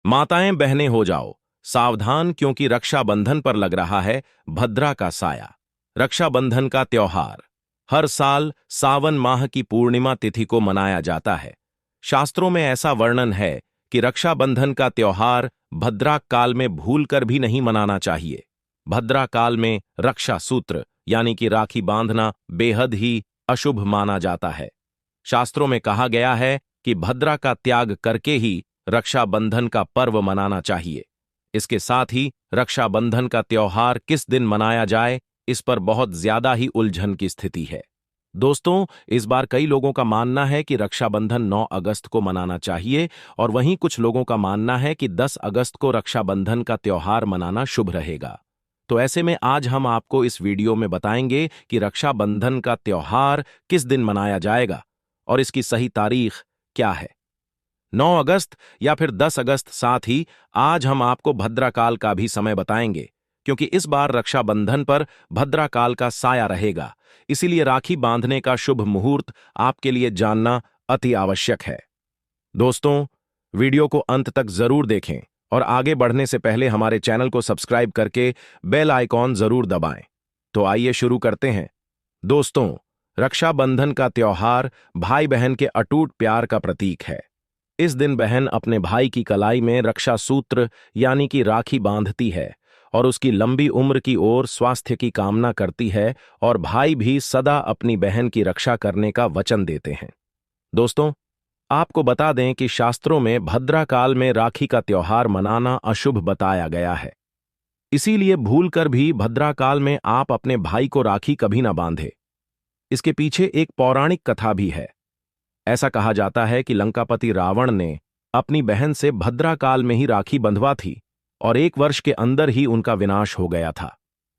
माताएं बहनें हो जाओ सावधान, क्योंकि रक्षाबंधन पर लग रहा है भद्रा का साया। रक्षाबंधन का त्योहार हर साल सावन माह की पूर्णिमा तिथि को मनाया जाता है। शास्त्रों में ऐसा वर्णन है कि रक्षाबंधन का त्योहार भद्रा काल में भूलकर भी नहीं मनाना चाहिए। भद्रा काल में रक्षा सूत्र यानी कि राखी बांधना बेहद ही अशुभ माना जाता है। शास्त्रों में कहा गया है कि भद्रा का त्याग करके ही रक्षाबंधन का पर्व मनाना चाहिए। इसके साथ ही रक्षाबंधन का त्योहार किस दिन मनाया जाए, इस पर बहुत ज्यादा ही उलझन की स्थिति है। दोस्तों, इस बार कई लोगों का मानना है कि रक्षाबंधन 9 अगस्त को मनाना चाहिए और वहीं कुछ लोगों का मानना है कि 10 अगस्त को रक्षाबंधन का त्योहार मनाना शुभ रहेगा। तो ऐसे में आज हम आपको इस वीडियो में बताएंगे कि रक्षाबंधन का त्योहार किस दिन मनाया जाएगा और इसकी सही तारीख क्या है, 9 अगस्त या फिर 10 अगस्त। साथ ही आज हम आपको भद्राकाल का भी समय बताएंगे, क्योंकि इस बार रक्षाबंधन पर भद्राकाल का साया रहेगा। इसीलिए राखी बांधने का शुभ मुहूर्त आपके लिए जानना अति आवश्यक है। दोस्तों, वीडियो को अंत तक जरूर देखें और आगे बढ़ने से पहले हमारे चैनल को सब्सक्राइब करके बेल आइकॉन जरूर दबाएं। तो आइए शुरू करते हैं। दोस्तों, रक्षाबंधन का त्योहार भाई बहन के अटूट प्यार का प्रतीक है। इस दिन बहन अपने भाई की कलाई में रक्षा सूत्र यानी कि राखी बांधती है और उसकी लंबी उम्र की ओर स्वास्थ्य की कामना करती है, और भाई भी सदा अपनी बहन की रक्षा करने का वचन देते हैं। दोस्तों, आपको बता दें कि शास्त्रों में भद्राकाल में राखी का त्योहार मनाना अशुभ बताया गया है। इसीलिए भूलकर भी भद्राकाल में आप अपने भाई को राखी कभी ना बांधे। इसके पीछे एक पौराणिक कथा भी है। ऐसा कहा जाता है कि लंकापति रावण ने अपनी बहन से भद्राकाल में ही राखी बंधवा थी और 1 वर्ष के अंदर ही उनका विनाश हो गया था।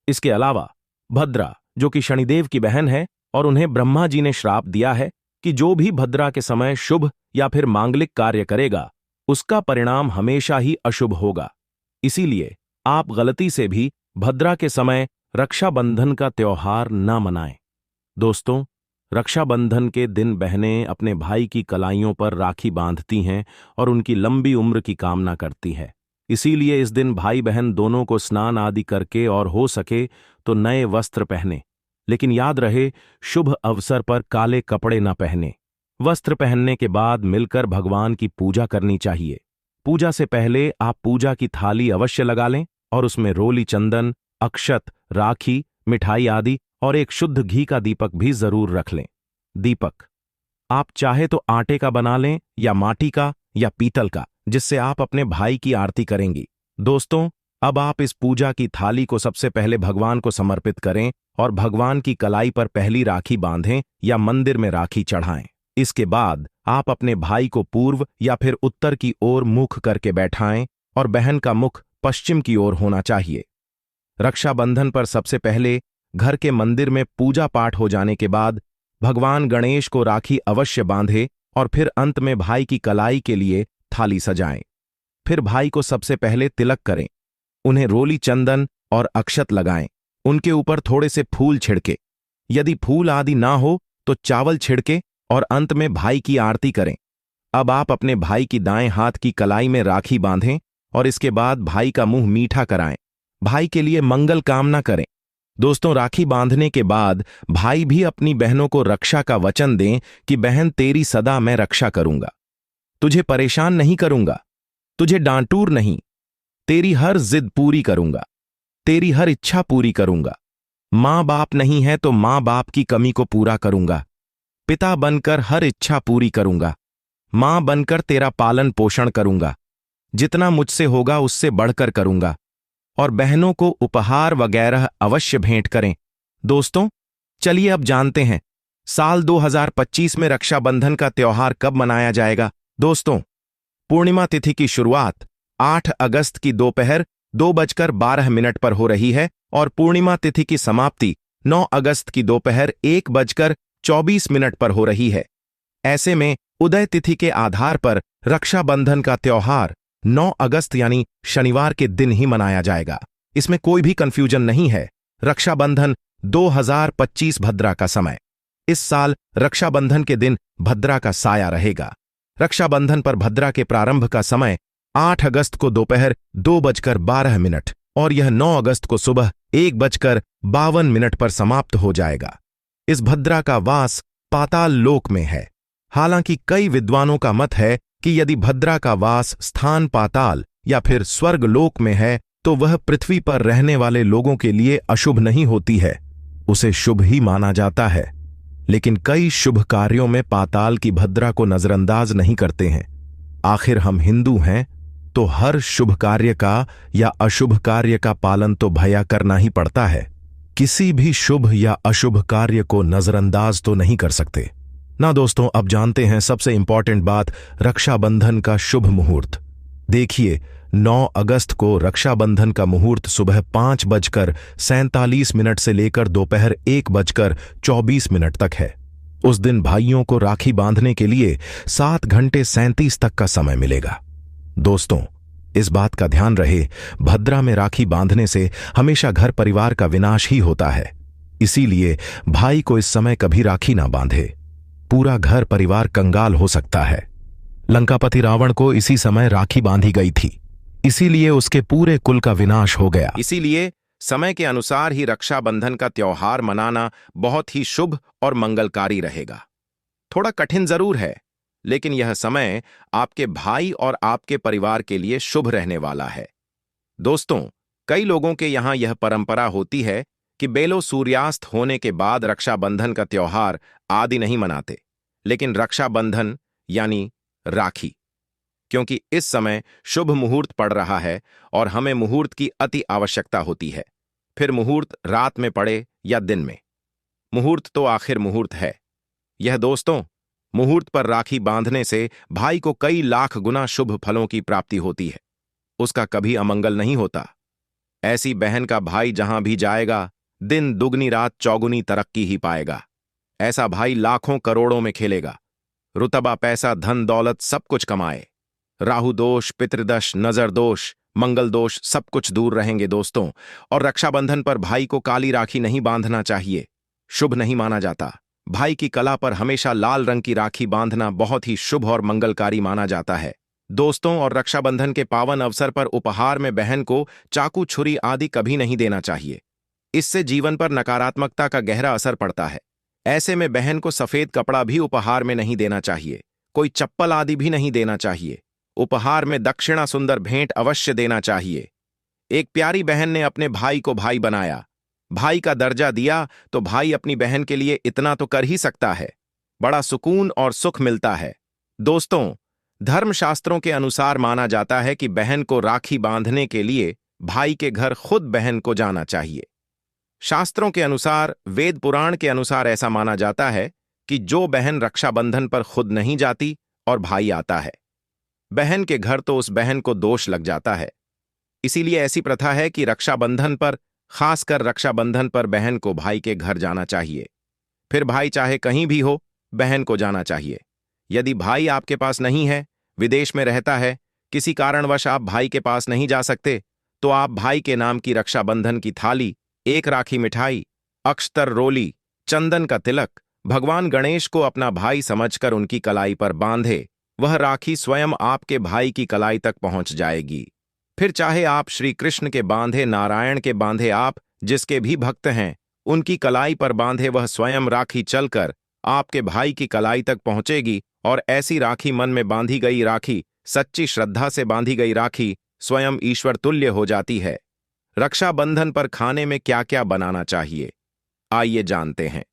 इसके अलावा भद्रा, जो कि शनिदेव की बहन है, और उन्हें ब्रह्मा जी ने श्राप दिया है कि जो भी भद्रा के समय शुभ या फिर मांगलिक कार्य करेगा, उसका परिणाम हमेशा ही अशुभ होगा। इसीलिए आप गलती से भी भद्रा के समय रक्षाबंधन का त्योहार न मनाएं। दोस्तों, रक्षाबंधन के दिन बहनें अपने भाई की कलाइयों पर राखी बांधती हैं और उनकी लंबी उम्र की कामना करती है। इसीलिए इस दिन भाई बहन दोनों को स्नान आदि करके और हो सके तो नए वस्त्र पहने, लेकिन याद रहे शुभ अवसर पर काले कपड़े न पहने। वस्त्र पहनने के बाद मिलकर भगवान की पूजा करनी चाहिए। पूजा से पहले आप पूजा की थाली अवश्य लगा लें और उसमें रोली चंदन, अक्षत, राखी, मिठाई आदि और एक शुद्ध घी का दीपक भी जरूर रख लें। दीपक आप चाहे तो आटे का बना लें या माटी का या पीतल का, जिससे आप अपने भाई की आरती करेंगी। दोस्तों, अब आप इस पूजा की थाली को सबसे पहले भगवान को समर्पित करें और भगवान की कलाई पर पहली राखी बांधें या मंदिर में राखी चढ़ाएं। इसके बाद आप अपने भाई को पूर्व या फिर उत्तर की ओर मुख करके बैठाएं और बहन का मुख पश्चिम की ओर होना चाहिए। रक्षाबंधन पर सबसे पहले घर के मंदिर में पूजा पाठ हो जाने के बाद भगवान गणेश को राखी अवश्य बांधे और फिर अंत में भाई की कलाई के लिए थाली सजाएं। फिर भाई को सबसे पहले तिलक करें, उन्हें रोली चंदन और अक्षत लगाएं, उनके ऊपर थोड़े से फूल छिड़के, यदि फूल आदि ना हो तो चावल छिड़के और अंत में भाई की आरती करें। अब आप अपने भाई की दाएं हाथ की कलाई में राखी बांधें और इसके बाद भाई का मुंह मीठा कराएं, भाई के लिए मंगल कामना करें। दोस्तों, राखी बांधने के बाद भाई भी अपनी बहनों को रक्षा का वचन दें कि बहन तेरी सदा मैं रक्षा करूंगा, तुझे परेशान नहीं करूंगा, तुझे डांटूर नहीं, तेरी हर जिद पूरी करूंगा, तेरी हर इच्छा पूरी करूंगा। मां बाप नहीं है तो मां बाप की कमी को पूरा करूंगा, पिता बनकर हर इच्छा पूरी करूंगा, मां बनकर तेरा पालन पोषण करूंगा, जितना मुझसे होगा उससे बढ़कर करूंगा, और बहनों को उपहार वगैरह अवश्य भेंट करें। दोस्तों, चलिए अब जानते हैं साल 2025 में रक्षाबंधन का त्योहार कब मनाया जाएगा। दोस्तों, पूर्णिमा तिथि की शुरुआत 8 अगस्त की दोपहर 2:12 पर हो रही है और पूर्णिमा तिथि की समाप्ति 9 अगस्त की दोपहर 1:24 पर हो रही है। ऐसे में उदय तिथि के आधार पर रक्षाबंधन का त्योहार 9 अगस्त यानी शनिवार के दिन ही मनाया जाएगा। इसमें कोई भी कंफ्यूजन नहीं है। रक्षाबंधन 2025 भद्रा का समय। इस साल रक्षाबंधन के दिन भद्रा का साया रहेगा। रक्षाबंधन पर भद्रा के प्रारंभ का समय 8 अगस्त को दोपहर 2:12 और यह 9 अगस्त को सुबह 1:52 पर समाप्त हो जाएगा। इस भद्रा का वास पाताल लोक में है। हालांकि कई विद्वानों का मत है कि यदि भद्रा का वास स्थान पाताल या फिर स्वर्ग लोक में है तो वह पृथ्वी पर रहने वाले लोगों के लिए अशुभ नहीं होती है, उसे शुभ ही माना जाता है। लेकिन कई शुभ कार्यों में पाताल की भद्रा को नजरअंदाज नहीं करते हैं। आखिर हम हिंदू हैं तो हर शुभ कार्य का या अशुभ कार्य का पालन तो भैया करना ही पड़ता है। किसी भी शुभ या अशुभ कार्य को नजरअंदाज तो नहीं कर सकते ना। दोस्तों, अब जानते हैं सबसे इंपॉर्टेंट बात, रक्षाबंधन का शुभ मुहूर्त। देखिए, 9 अगस्त को रक्षाबंधन का मुहूर्त सुबह 5:47 से लेकर दोपहर 1:24 तक है। उस दिन भाइयों को राखी बांधने के लिए 7 घंटे 37 तक का समय मिलेगा। दोस्तों, इस बात का ध्यान रहे, भद्रा में राखी बांधने से हमेशा घर परिवार का विनाश ही होता है। इसीलिए भाई को इस समय कभी राखी ना बांधे, पूरा घर परिवार कंगाल हो सकता है। लंकापति रावण को इसी समय राखी बांधी गई थी, इसीलिए उसके पूरे कुल का विनाश हो गया। इसीलिए समय के अनुसार ही रक्षाबंधन का त्योहार मनाना बहुत ही शुभ और मंगलकारी रहेगा। थोड़ा कठिन जरूर है, लेकिन यह समय आपके भाई और आपके परिवार के लिए शुभ रहने वाला है। दोस्तों, कई लोगों के यहां यह परंपरा होती है कि बेलो सूर्यास्त होने के बाद रक्षाबंधन का त्योहार आदि नहीं मनाते, लेकिन रक्षाबंधन यानी राखी, क्योंकि इस समय शुभ मुहूर्त पड़ रहा है और हमें मुहूर्त की अति आवश्यकता होती है। फिर मुहूर्त रात में पड़े या दिन में, मुहूर्त तो आखिर मुहूर्त है। यह दोस्तों, मुहूर्त पर राखी बांधने से भाई को कई लाख गुना शुभ फलों की प्राप्ति होती है, उसका कभी अमंगल नहीं होता। ऐसी बहन का भाई जहां भी जाएगा, दिन दुगनी रात चौगुनी तरक्की ही पाएगा। ऐसा भाई लाखों करोड़ों में खेलेगा, रुतबा पैसा धन दौलत सब कुछ कमाए। राहु दोष, पितृदोष, नजर दोष, मंगल दोष सब कुछ दूर रहेंगे दोस्तों। और रक्षाबंधन पर भाई को काली राखी नहीं बांधना चाहिए, शुभ नहीं माना जाता। भाई की कला पर हमेशा लाल रंग की राखी बांधना बहुत ही शुभ और मंगलकारी माना जाता है दोस्तों। और रक्षाबंधन के पावन अवसर पर उपहार में बहन को चाकू छुरी आदि कभी नहीं देना चाहिए, इससे जीवन पर नकारात्मकता का गहरा असर पड़ता है। ऐसे में बहन को सफेद कपड़ा भी उपहार में नहीं देना चाहिए, कोई चप्पल आदि भी नहीं देना चाहिए। उपहार में दक्षिणा सुंदर भेंट अवश्य देना चाहिए। एक प्यारी बहन ने अपने भाई को भाई बनाया, भाई का दर्जा दिया, तो भाई अपनी बहन के लिए इतना तो कर ही सकता है, बड़ा सुकून और सुख मिलता है। दोस्तों, धर्मशास्त्रों के अनुसार माना जाता है कि बहन को राखी बांधने के लिए भाई के घर खुद बहन को जाना चाहिए। शास्त्रों के अनुसार, वेद पुराण के अनुसार ऐसा माना जाता है कि जो बहन रक्षाबंधन पर खुद नहीं जाती और भाई आता है बहन के घर, तो उस बहन को दोष लग जाता है। इसीलिए ऐसी प्रथा है कि रक्षाबंधन पर, खासकर रक्षाबंधन पर बहन को भाई के घर जाना चाहिए। फिर भाई चाहे कहीं भी हो, बहन को जाना चाहिए। यदि भाई आपके पास नहीं है, विदेश में रहता है, किसी कारणवश आप भाई के पास नहीं जा सकते, तो आप भाई के नाम की रक्षाबंधन की थाली, एक राखी मिठाई, अक्षतर रोली, चंदन का तिलक, भगवान गणेश को अपना भाई समझकर उनकी कलाई पर बांधे। वह राखी स्वयं आपके भाई की कलाई तक पहुंच जाएगी। फिर चाहे आप श्री कृष्ण के बांधे, नारायण के बांधे, आप जिसके भी भक्त हैं उनकी कलाई पर बांधे, वह स्वयं राखी चलकर आपके भाई की कलाई तक पहुंचेगी। और ऐसी राखी, मन में बांधी गई राखी, सच्ची श्रद्धा से बांधी गई राखी स्वयं ईश्वर तुल्य हो जाती है। रक्षाबंधन पर खाने में क्या क्या बनाना चाहिए, आइए जानते हैं।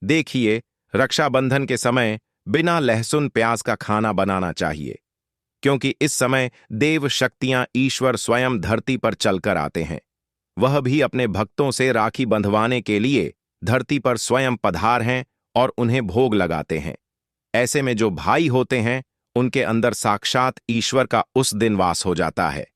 देखिए, रक्षाबंधन के समय बिना लहसुन प्याज का खाना बनाना चाहिए, क्योंकि इस समय देव शक्तियां, ईश्वर स्वयं धरती पर चलकर आते हैं। वह भी अपने भक्तों से राखी बंधवाने के लिए धरती पर स्वयं पधार हैं और उन्हें भोग लगाते हैं। ऐसे में जो भाई होते हैं उनके अंदर साक्षात ईश्वर का उस दिन वास हो जाता है।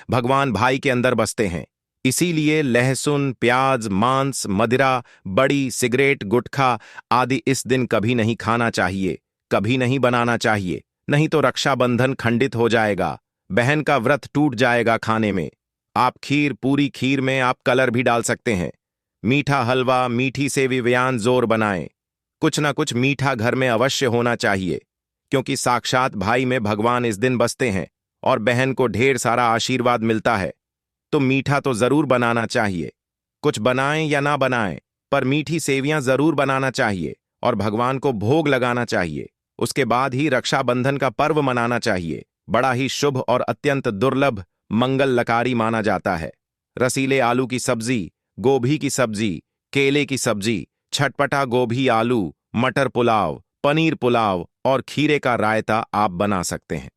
भगवान भाई के अंदर बसते हैं। इसीलिए लहसुन, प्याज, मांस, मदिरा, बड़ी, सिगरेट, गुटखा आदि इस दिन कभी नहीं खाना चाहिए, कभी नहीं बनाना चाहिए, नहीं तो रक्षाबंधन खंडित हो जाएगा, बहन का व्रत टूट जाएगा। खाने में आप खीर, पूरी खीर में आप कलर भी डाल सकते हैं। मीठा हलवा, मीठी से व्यंजन जोर बनाएं। कुछ ना कुछ मीठा घर में अवश्य होना चाहिए, क्योंकि साक्षात भाई में भगवान इस दिन बसते हैं और बहन को ढेर सारा आशीर्वाद मिलता है, तो मीठा तो जरूर बनाना चाहिए। कुछ बनाएं या ना बनाएं, पर मीठी सेवियां जरूर बनाना चाहिए और भगवान को भोग लगाना चाहिए। उसके बाद ही रक्षाबंधन का पर्व मनाना चाहिए। बड़ा ही शुभ और अत्यंत दुर्लभ मंगलकारी माना जाता है। रसीले आलू की सब्जी, गोभी की सब्जी, केले की सब्जी, छटपटा गोभी आलू, मटर पुलाव, पनीर पुलाव और खीरे का रायता आप बना सकते हैं।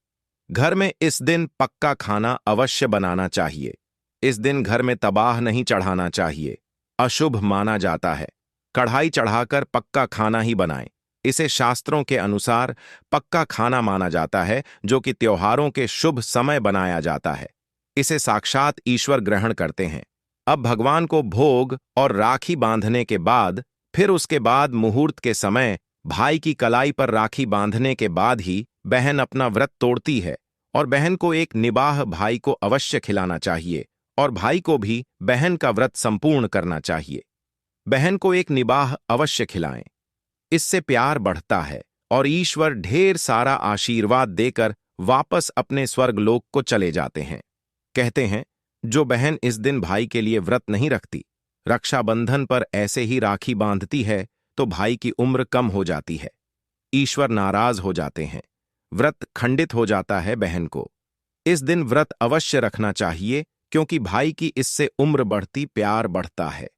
घर में इस दिन पक्का खाना अवश्य बनाना चाहिए। इस दिन घर में तबाह नहीं चढ़ाना चाहिए, अशुभ माना जाता है। कढ़ाई चढ़ाकर पक्का खाना ही बनाएं। इसे शास्त्रों के अनुसार पक्का खाना माना जाता है, जो कि त्योहारों के शुभ समय बनाया जाता है। इसे साक्षात ईश्वर ग्रहण करते हैं। अब भगवान को भोग और राखी बांधने के बाद, फिर उसके बाद मुहूर्त के समय भाई की कलाई पर राखी बांधने के बाद ही बहन अपना व्रत तोड़ती है और बहन को एक निबाह भाई को अवश्य खिलाना चाहिए और भाई को भी बहन का व्रत संपूर्ण करना चाहिए। बहन को एक निबाह अवश्य खिलाएं। इससे प्यार बढ़ता है और ईश्वर ढेर सारा आशीर्वाद देकर वापस अपने स्वर्गलोक को चले जाते हैं। कहते हैं, जो बहन इस दिन भाई के लिए व्रत नहीं रखती, रक्षाबंधन पर ऐसे ही राखी बांधती है, तो भाई की उम्र कम हो जाती है, ईश्वर नाराज हो जाते हैं, व्रत खंडित हो जाता है। बहन को इस दिन व्रत अवश्य रखना चाहिए, क्योंकि भाई की इससे उम्र बढ़ती, प्यार बढ़ता है,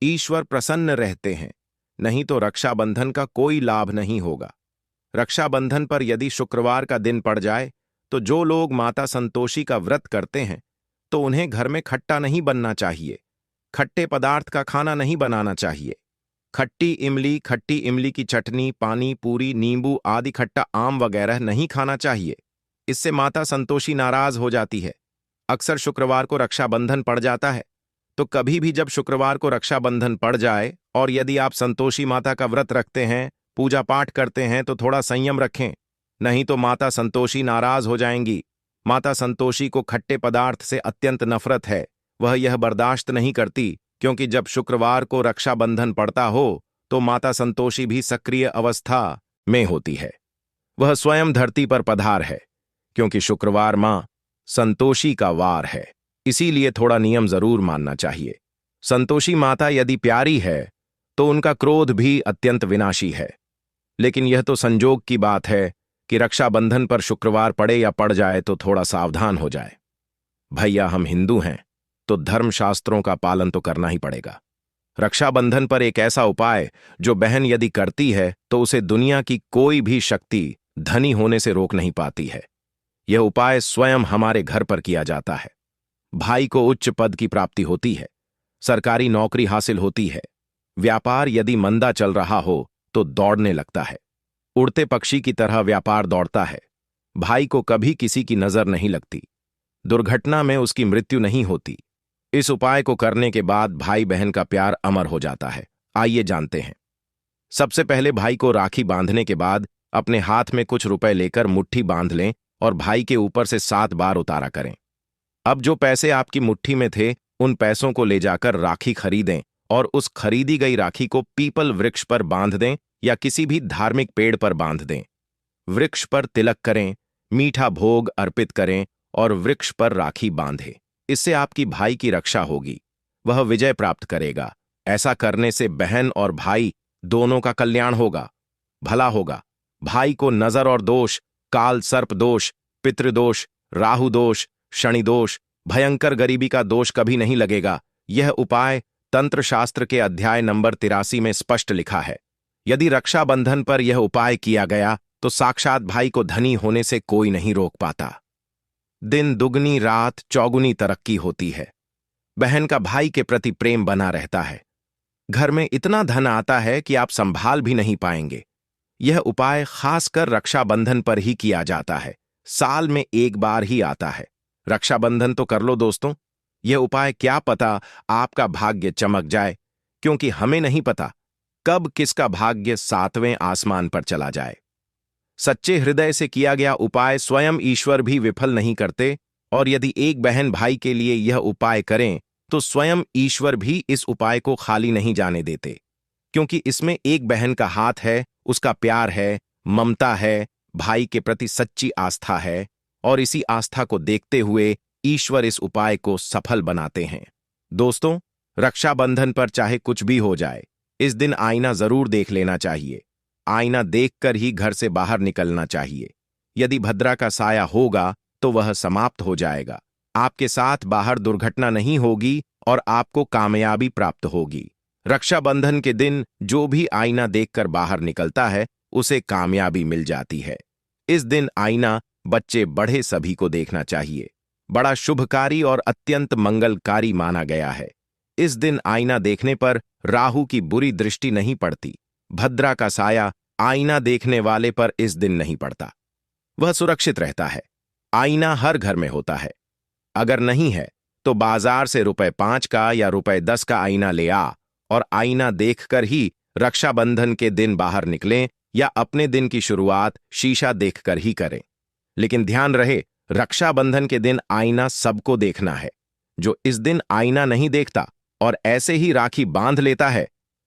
ईश्वर प्रसन्न रहते हैं। नहीं तो रक्षाबंधन का कोई लाभ नहीं होगा। रक्षाबंधन पर यदि शुक्रवार का दिन पड़ जाए, तो जो लोग माता संतोषी का व्रत करते हैं, तो उन्हें घर में खट्टा नहीं बनना चाहिए, खट्टे पदार्थ का खाना नहीं बनाना चाहिए। खट्टी इमली की चटनी, पानी पूरी, नींबू आदि खट्टा आम वगैरह नहीं खाना चाहिए। इससे माता संतोषी नाराज हो जाती है। अक्सर शुक्रवार को रक्षाबंधन पड़ जाता है, तो कभी भी जब शुक्रवार को रक्षाबंधन पड़ जाए और यदि आप संतोषी माता का व्रत रखते हैं, पूजा पाठ करते हैं, तो थोड़ा संयम रखें, नहीं तो माता संतोषी नाराज हो जाएंगी। माता संतोषी को खट्टे पदार्थ से अत्यंत नफरत है। वह यह बर्दाश्त नहीं करती, क्योंकि जब शुक्रवार को रक्षाबंधन पड़ता हो तो माता संतोषी भी सक्रिय अवस्था में होती है। वह स्वयं धरती पर पधार है, क्योंकि शुक्रवार मां संतोषी का वार है। इसीलिए थोड़ा नियम जरूर मानना चाहिए। संतोषी माता यदि प्यारी है तो उनका क्रोध भी अत्यंत विनाशी है। लेकिन यह तो संजोग की बात है कि रक्षाबंधन पर शुक्रवार पड़े या पड़ जाए तो थोड़ा सावधान हो जाए। भैया, हम हिंदू हैं, तो धर्मशास्त्रों का पालन तो करना ही पड़ेगा। रक्षाबंधन पर एक ऐसा उपाय जो बहन यदि करती है तो उसे दुनिया की कोई भी शक्ति धनी होने से रोक नहीं पाती है। यह उपाय स्वयं हमारे घर पर किया जाता है। भाई को उच्च पद की प्राप्ति होती है, सरकारी नौकरी हासिल होती है, व्यापार यदि मंदा चल रहा हो तो दौड़ने लगता है, उड़ते पक्षी की तरह व्यापार दौड़ता है। भाई को कभी किसी की नजर नहीं लगती, दुर्घटना में उसकी मृत्यु नहीं होती। इस उपाय को करने के बाद भाई बहन का प्यार अमर हो जाता है। आइए जानते हैं। सबसे पहले भाई को राखी बांधने के बाद अपने हाथ में कुछ रुपए लेकर मुट्ठी बांध लें और भाई के ऊपर से 7 बार उतारा करें। अब जो पैसे आपकी मुट्ठी में थे, उन पैसों को ले जाकर राखी खरीदें और उस खरीदी गई राखी को पीपल वृक्ष पर बांध दें या किसी भी धार्मिक पेड़ पर बांध दें। वृक्ष पर तिलक करें, मीठा भोग अर्पित करें और वृक्ष पर राखी बांधें। इससे आपकी भाई की रक्षा होगी, वह विजय प्राप्त करेगा। ऐसा करने से बहन और भाई दोनों का कल्याण होगा, भला होगा। भाई को नजर और दोष, काल सर्प दोष, पितृदोष, राहु दोष, शनि दोष, भयंकर गरीबी का दोष कभी नहीं लगेगा। यह उपाय तंत्र शास्त्र के अध्याय नंबर 83 में स्पष्ट लिखा है। यदि रक्षाबंधन पर यह उपाय किया गया तो साक्षात भाई को धनी होने से कोई नहीं रोक पाता। दिन दुगनी रात चौगुनी तरक्की होती है। बहन का भाई के प्रति प्रेम बना रहता है। घर में इतना धन आता है कि आप संभाल भी नहीं पाएंगे। यह उपाय खासकर रक्षाबंधन पर ही किया जाता है। साल में एक बार ही आता है। रक्षाबंधन तो कर लो दोस्तों। यह उपाय क्या पता आपका भाग्य चमक जाए, क्योंकि हमें नहीं पता कब किसका भाग्य 7वें आसमान पर चला जाए। सच्चे हृदय से किया गया उपाय स्वयं ईश्वर भी विफल नहीं करते, और यदि एक बहन भाई के लिए यह उपाय करें तो स्वयं ईश्वर भी इस उपाय को खाली नहीं जाने देते, क्योंकि इसमें एक बहन का हाथ है, उसका प्यार है, ममता है, भाई के प्रति सच्ची आस्था है, और इसी आस्था को देखते हुए ईश्वर इस उपाय को सफल बनाते हैं। दोस्तों, रक्षाबंधन पर चाहे कुछ भी हो जाए, इस दिन आईना जरूर देख लेना चाहिए। आईना देखकर ही घर से बाहर निकलना चाहिए। यदि भद्रा का साया होगा तो वह समाप्त हो जाएगा। आपके साथ बाहर दुर्घटना नहीं होगी और आपको कामयाबी प्राप्त होगी। रक्षाबंधन के दिन जो भी आईना देखकर बाहर निकलता है उसे कामयाबी मिल जाती है। इस दिन आईना बच्चे बड़े सभी को देखना चाहिए। बड़ा शुभकारी और अत्यंत मंगलकारी माना गया है। इस दिन आईना देखने पर राहु की बुरी दृष्टि नहीं पड़ती। भद्रा का साया आईना देखने वाले पर इस दिन नहीं पड़ता। वह सुरक्षित रहता है। आईना हर घर में होता है। अगर नहीं है तो बाजार से ₹5 का या ₹10 का आईना ले आ और आईना देखकर ही रक्षाबंधन के दिन बाहर निकलें या अपने दिन की शुरुआत शीशा देखकर ही करें। लेकिन ध्यान रहे, रक्षाबंधन के दिन आईना सबको देखना है। जो इस दिन आईना नहीं देखता और ऐसे ही राखी बांध लेता है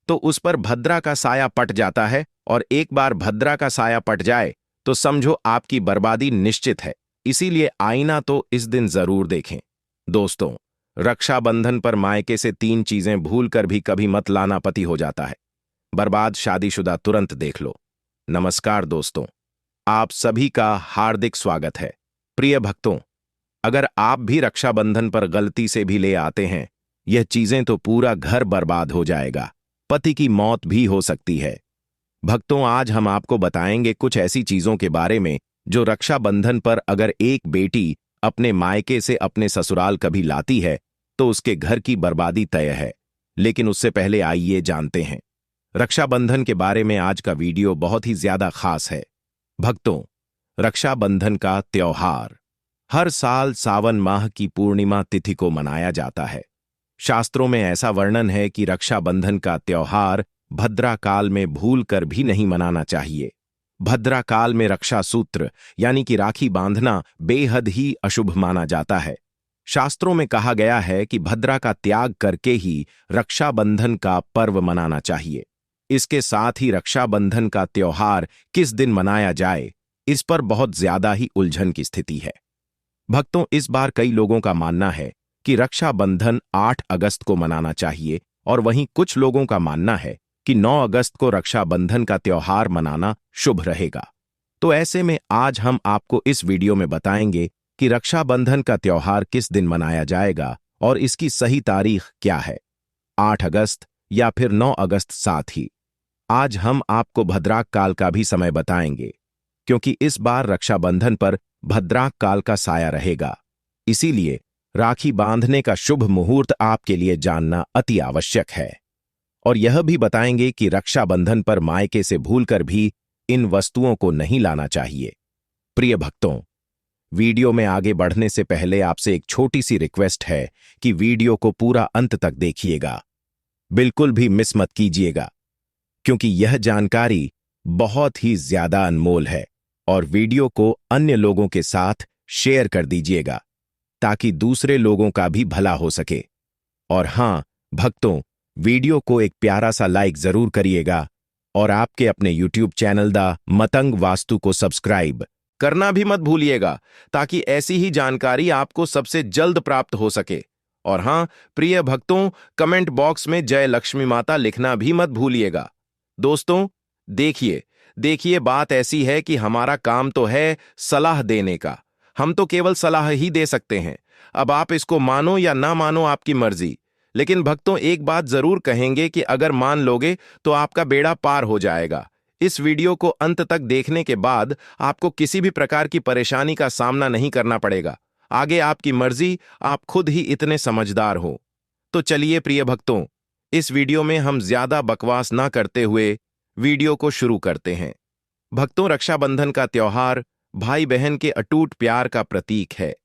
तो उस पर भद्रा का साया पट जाता है, और एक बार भद्रा का साया पट जाए तो समझो आपकी बर्बादी निश्चित है। इसीलिए आईना तो इस दिन जरूर देखें। दोस्तों, रक्षाबंधन पर मायके से 3 चीजें भूलकर भी कभी मत लाना, पति हो जाता है बर्बाद। शादीशुदा तुरंत देख लो। नमस्कार दोस्तों, आप सभी का हार्दिक स्वागत है। प्रिय भक्तों, अगर आप भी रक्षाबंधन पर गलती से भी ले आते हैं यह चीजें तो पूरा घर बर्बाद हो जाएगा, पति की मौत भी हो सकती है। भक्तों, आज हम आपको बताएंगे कुछ ऐसी चीजों के बारे में जो रक्षाबंधन पर अगर एक बेटी अपने मायके से अपने ससुराल कभी लाती है तो उसके घर की बर्बादी तय है। लेकिन उससे पहले आइए जानते हैं रक्षाबंधन के बारे में। आज का वीडियो बहुत ही ज्यादा खास है। भक्तों, रक्षाबंधन का त्योहार हर साल सावन माह की पूर्णिमा तिथि को मनाया जाता है। शास्त्रों में ऐसा वर्णन है कि रक्षाबंधन का त्योहार भद्रा काल में भूलकर भी नहीं मनाना चाहिए। भद्रा काल में रक्षा सूत्र यानी कि राखी बांधना बेहद ही अशुभ माना जाता है। शास्त्रों में कहा गया है कि भद्रा का त्याग करके ही रक्षाबंधन का पर्व मनाना चाहिए। इसके साथ ही रक्षाबंधन का त्योहार किस दिन मनाया जाए, इस पर बहुत ज्यादा ही उलझन की स्थिति है। भक्तों, इस बार कई लोगों का मानना है कि रक्षाबंधन 8 अगस्त को मनाना चाहिए और वहीं कुछ लोगों का मानना है कि 9 अगस्त को रक्षाबंधन का त्योहार मनाना शुभ रहेगा। तो ऐसे में आज हम आपको इस वीडियो में बताएंगे कि रक्षाबंधन का त्योहार किस दिन मनाया जाएगा और इसकी सही तारीख क्या है, 8 अगस्त या फिर 9 अगस्त। साथ ही आज हम आपको भद्राक काल का भी समय बताएंगे, क्योंकि इस बार रक्षाबंधन पर भद्राक काल का साया रहेगा। इसीलिए राखी बांधने का शुभ मुहूर्त आपके लिए जानना अति आवश्यक है। और यह भी बताएंगे कि रक्षाबंधन पर मायके से भूलकर भी इन वस्तुओं को नहीं लाना चाहिए। प्रिय भक्तों, वीडियो में आगे बढ़ने से पहले आपसे एक छोटी सी रिक्वेस्ट है कि वीडियो को पूरा अंत तक देखिएगा। बिल्कुल भी मिस मत कीजिएगा, क्योंकि यह जानकारी बहुत ही ज्यादा अनमोल है। और वीडियो को अन्य लोगों के साथ शेयर कर दीजिएगा ताकि दूसरे लोगों का भी भला हो सके। और हां भक्तों, वीडियो को एक प्यारा सा लाइक जरूर करिएगा और आपके अपने YouTube channel the Matang vastu को सब्सक्राइब करना भी मत भूलिएगा, ताकि ऐसी ही जानकारी आपको सबसे जल्द प्राप्त हो सके। और हां प्रिय भक्तों, कमेंट बॉक्स में जय लक्ष्मी माता लिखना भी मत भूलिएगा। दोस्तों, देखिए बात ऐसी है कि हमारा काम तो है सलाह देने का। हम तो केवल सलाह ही दे सकते हैं। अब आप इसको मानो या ना मानो, आपकी मर्जी। लेकिन भक्तों, एक बात जरूर कहेंगे कि अगर मान लोगे तो आपका बेड़ा पार हो जाएगा। इस वीडियो को अंत तक देखने के बाद आपको किसी भी प्रकार की परेशानी का सामना नहीं करना पड़ेगा। आगे आपकी मर्जी, आप खुद ही इतने समझदार हो। तो चलिए प्रिय भक्तों, इस वीडियो में हम ज्यादा बकवास ना करते हुए वीडियो को शुरू करते हैं। भक्तों, रक्षाबंधन का त्योहार भाई बहन के अटूट प्यार का प्रतीक है।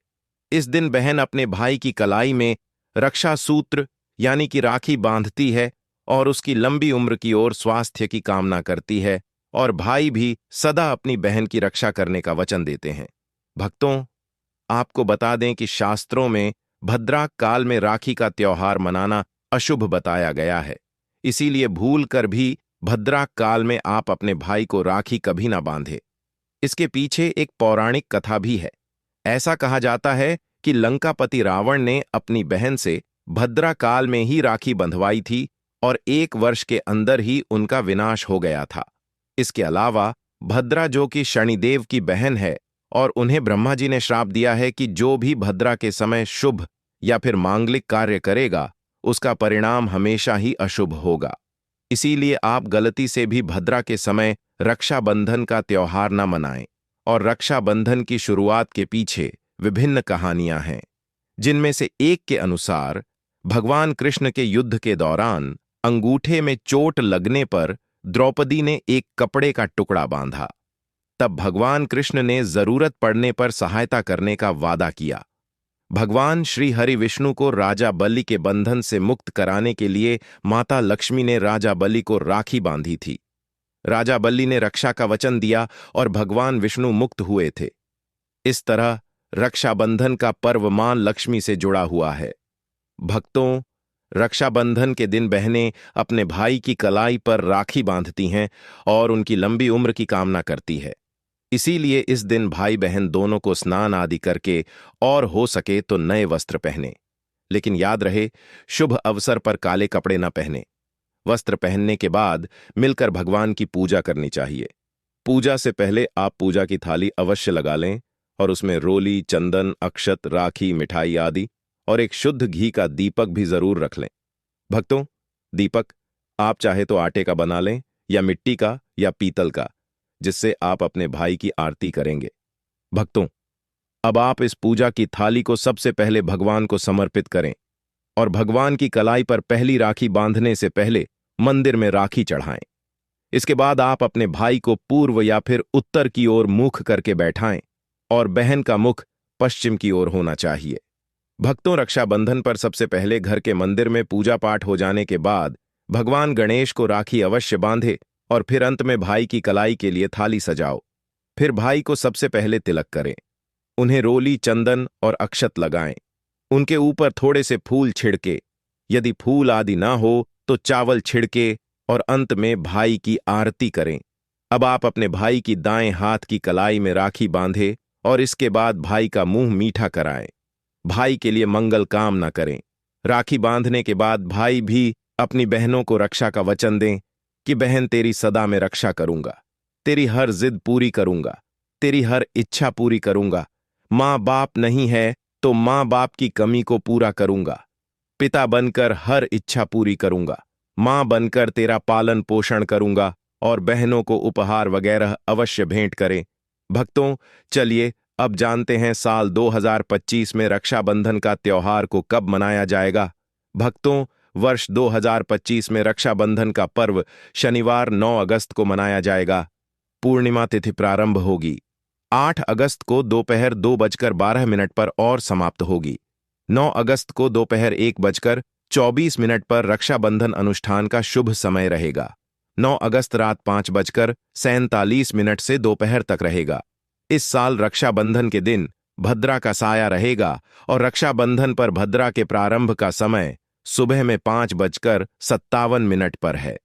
इस दिन बहन अपने भाई की कलाई में रक्षा सूत्र यानी कि राखी बांधती है और उसकी लंबी उम्र की ओर स्वास्थ्य की कामना करती है, और भाई भी सदा अपनी बहन की रक्षा करने का वचन देते हैं। भक्तों, आपको बता दें कि शास्त्रों में भद्राक काल में राखी का त्योहार मनाना अशुभ बताया गया है। इसीलिए भूल कर भी भद्राक काल में आप अपने भाई को राखी कभी ना बांधे। इसके पीछे एक पौराणिक कथा भी है। ऐसा कहा जाता है कि लंकापति रावण ने अपनी बहन से भद्रा काल में ही राखी बंधवाई थी और 1 वर्ष के अंदर ही उनका विनाश हो गया था। इसके अलावा भद्रा, जो कि शनिदेव की बहन है, और उन्हें ब्रह्मा जी ने श्राप दिया है कि जो भी भद्रा के समय शुभ या फिर मांगलिक कार्य करेगा उसका परिणाम हमेशा ही अशुभ होगा। इसीलिए आप गलती से भी भद्रा के समय रक्षाबंधन का त्योहार न मनाएं। और रक्षाबंधन की शुरुआत के पीछे विभिन्न कहानियां हैं, जिनमें से एक के अनुसार भगवान कृष्ण के युद्ध के दौरान अंगूठे में चोट लगने पर द्रौपदी ने एक कपड़े का टुकड़ा बांधा। तब भगवान कृष्ण ने जरूरत पड़ने पर सहायता करने का वादा किया। भगवान श्री हरि विष्णु को राजा बलि के बंधन से मुक्त कराने के लिए माता लक्ष्मी ने राजा बलि को राखी बांधी थी। राजा बलि ने रक्षा का वचन दिया और भगवान विष्णु मुक्त हुए थे। इस तरह रक्षाबंधन का पर्व मां लक्ष्मी से जुड़ा हुआ है। भक्तों, रक्षाबंधन के दिन बहनें अपने भाई की कलाई पर राखी बांधती हैं और उनकी लंबी उम्र की कामना करती है। इसीलिए इस दिन भाई बहन दोनों को स्नान आदि करके और हो सके तो नए वस्त्र पहने। लेकिन याद रहे, शुभ अवसर पर काले कपड़े न पहने। वस्त्र पहनने के बाद मिलकर भगवान की पूजा करनी चाहिए। पूजा से पहले आप पूजा की थाली अवश्य लगा लें और उसमें रोली, चंदन, अक्षत, राखी, मिठाई आदि और एक शुद्ध घी का दीपक भी जरूर रख लें। भक्तों, दीपक आप चाहे तो आटे का बना लें या मिट्टी का या पीतल का, जिससे आप अपने भाई की आरती करेंगे। भक्तों, अब आप इस पूजा की थाली को सबसे पहले भगवान को समर्पित करें और भगवान की कलाई पर पहली राखी बांधने से पहले मंदिर में राखी चढ़ाएं। इसके बाद आप अपने भाई को पूर्व या फिर उत्तर की ओर मुख करके बैठाएं और बहन का मुख पश्चिम की ओर होना चाहिए। भक्तों, रक्षाबंधन पर सबसे पहले घर के मंदिर में पूजा पाठ हो जाने के बाद भगवान गणेश को राखी अवश्य बांधे और फिर अंत में भाई की कलाई के लिए थाली सजाओ। फिर भाई को सबसे पहले तिलक करें, उन्हें रोली, चंदन और अक्षत लगाएं। उनके ऊपर थोड़े से फूल छिड़के, यदि फूल आदि ना हो तो चावल छिड़के और अंत में भाई की आरती करें। अब आप अपने भाई की दाएं हाथ की कलाई में राखी बांधे और इसके बाद भाई का मुंह मीठा कराएं। भाई के लिए मंगल कामना करें। राखी बांधने के बाद भाई भी अपनी बहनों को रक्षा का वचन दें कि बहन, तेरी सदा में रक्षा करूंगा, तेरी हर जिद पूरी करूंगा, तेरी हर इच्छा पूरी करूंगा। माँ बाप नहीं है तो माँ बाप की कमी को पूरा करूंगा। पिता बनकर हर इच्छा पूरी करूंगा। माँ बनकर तेरा पालन पोषण करूंगा और बहनों को उपहार वगैरह अवश्य भेंट करें। भक्तों, चलिए अब जानते हैं साल 2025 में रक्षाबंधन का त्योहार को कब मनाया जाएगा। भक्तों, वर्ष 2025 में रक्षाबंधन का पर्व शनिवार 9 अगस्त को मनाया जाएगा। पूर्णिमा तिथि प्रारंभ होगी 8 अगस्त को दोपहर 2:12 पर और समाप्त होगी। 9 अगस्त को दोपहर 1:24 पर रक्षाबंधन अनुष्ठान का शुभ समय रहेगा। 9 अगस्त रात 5:47 से दोपहर तक रहेगा। इस साल रक्षाबंधन के दिन भद्रा का साया रहेगा और रक्षाबंधन पर भद्रा के प्रारंभ का समय सुबह में 5:57 पर है।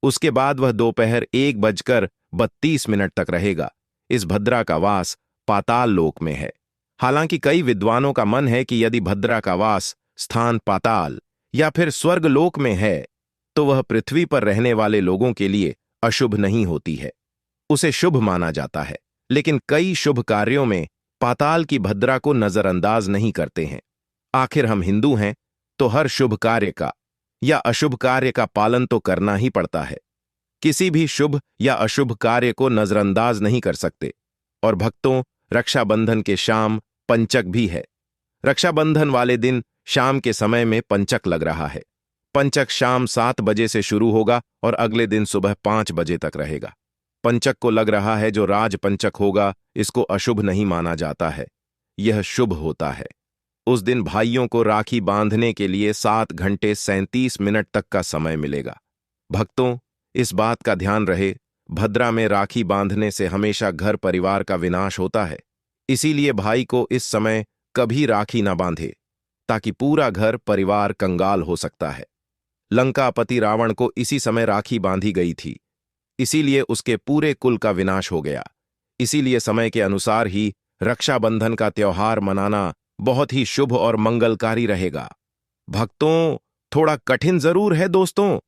उसके बाद वह दोपहर 1:32 तक रहेगा। इस भद्रा का वास पाताल लोक में है। हालांकि कई विद्वानों का मन है कि यदि भद्रा का वास स्थान पाताल या फिर स्वर्ग लोक में है तो वह पृथ्वी पर रहने वाले लोगों के लिए अशुभ नहीं होती है, उसे शुभ माना जाता है। लेकिन कई शुभ कार्यों में पाताल की भद्रा को नजरअंदाज नहीं करते हैं। आखिर हम हिंदू हैं तो हर शुभ कार्य का या अशुभ कार्य का पालन तो करना ही पड़ता है। किसी भी शुभ या अशुभ कार्य को नजरअंदाज नहीं कर सकते। और भक्तों, रक्षाबंधन के शाम पंचक भी है। रक्षाबंधन वाले दिन शाम के समय में पंचक लग रहा है। पंचक शाम 7 बजे से शुरू होगा और अगले दिन सुबह 5 बजे तक रहेगा। पंचक को लग रहा है जो राज पंचक होगा, इसको अशुभ नहीं माना जाता है, यह शुभ होता है। उस दिन भाइयों को राखी बांधने के लिए 7 घंटे 37 मिनट तक का समय मिलेगा। भक्तों, इस बात का ध्यान रहे, भद्रा में राखी बांधने से हमेशा घर परिवार का विनाश होता है। इसीलिए भाई को इस समय कभी राखी ना बांधे, ताकि पूरा घर परिवार कंगाल हो सकता है। लंकापति रावण को इसी समय राखी बांधी गई थी, इसीलिए उसके पूरे कुल का विनाश हो गया। इसीलिए समय के अनुसार ही रक्षाबंधन का त्योहार मनाना बहुत ही शुभ और मंगलकारी रहेगा। भक्तों, थोड़ा कठिन जरूर है दोस्तों,